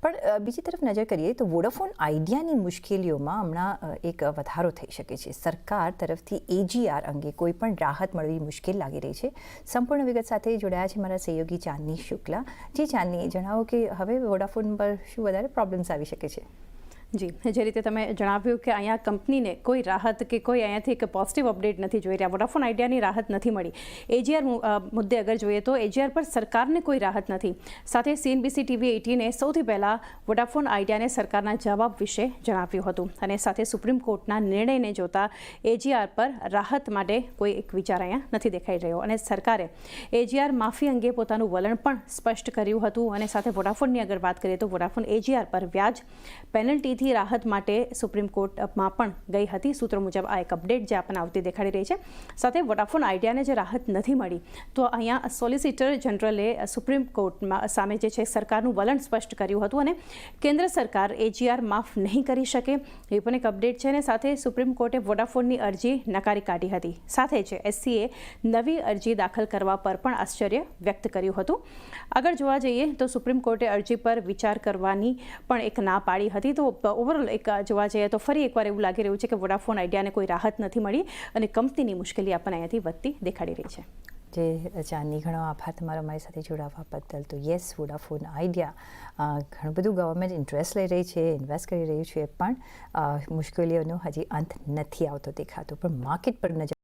પણ બીજી તરફ નજર કરીએ તો વોડાફોન આઈડિયાની મુશ્કેલીઓમાં હમણાં એક વધારો થઈ શકે છે. સરકાર તરફથી AGR અંગે કોઈ પણ રાહત મળવી મુશ્કેલ લાગી રહી છે. સંપૂર્ણ વિગત સાથે જોડાયા છે મારા સહયોગી ચાંદની શુક્લા. જી ચાંદની, જણાવો કે હવે વોડાફોન પર શું વધારે પ્રોબ્લેમ્સ આવી શકે છે? જી, જે રીતે તમે જણાવ્યું કે અહીંયા કંપનીને કોઈ રાહત કે કોઈ અહીંયાથી એક પોઝિટિવ અપડેટ નથી જોઈ રહ્યા. વોડાફોન આઈડિયાની રાહત નથી મળી. AGR મુદ્દે અગર જોઈએ તો AGR પર સરકારને કોઈ રાહત નથી. સાથે CNBC TV 18એ સૌથી પહેલાં વોડાફોન આઈડિયાને સરકારના જવાબ વિશે જણાવ્યું હતું અને સાથે સુપ્રીમ કોર્ટના નિર્ણયને જોતા AGR પર રાહત માટે કોઈ એક વિચાર અહીંયા નથી દેખાઈ રહ્યો અને સરકારે AGR માફી અંગે પોતાનું વલણ પણ સ્પષ્ટ કર્યું હતું અને સાથે વોડાફોનની અગર વાત કરીએ તો વોડાફોન AGR પર વ્યાજ પેનલ્ટીથી રાહત માટે સુપ્રીમ કોર્ટમાં પણ ગઈ હતી. સૂત્રો મુજબ આ એક અપડેટ જે આપણને આવતી દેખાડી રહી છે. સાથે વોડાફોન આઈડિયાને જે રાહત નથી મળી તો અહીંયા સોલિસિટર જનરલે સુપ્રીમ કોર્ટમાં સામે જે છે સરકારનું વલણ સ્પષ્ટ કર્યું હતું અને કેન્દ્ર સરકાર AGR માફ નહીં કરી શકે એ પણ એક અપડેટ છે અને સાથે સુપ્રીમ કોર્ટે વોડાફોનની અરજી નકારી કાઢી હતી. સાથે જ SCએ નવી અરજી દાખલ કરવા પર પણ આશ્ચર્ય વ્યક્ત કર્યું હતું. આગળ જોવા જઈએ તો સુપ્રીમ કોર્ટે અરજી પર વિચાર કરવાની પણ એક ના પાડી હતી. તો ઓવરઓલ એક જોવા જઈએ તો ફરી એકવાર એવું લાગી રહ્યું છે કે વોડાફોન આઈડિયાને કોઈ રાહત નથી મળી અને કંપનીની મુશ્કેલી આપણને અહીંયાથી વધતી દેખાડી રહી છે. જે ચાંદની, ઘણો આભાર તમારો અમારી સાથે જોડાવા બદલ. તો યસ, વોડાફોન આઈડિયા ઘણું બધું ગવર્મેન્ટ ઇન્ટરેસ્ટ લઈ રહી છે, ઇન્વેસ્ટ કરી રહ્યું છે, પણ મુશ્કેલીઓનો હજી અંત નથી આવતો દેખાતો. પણ માર્કેટ પર નજર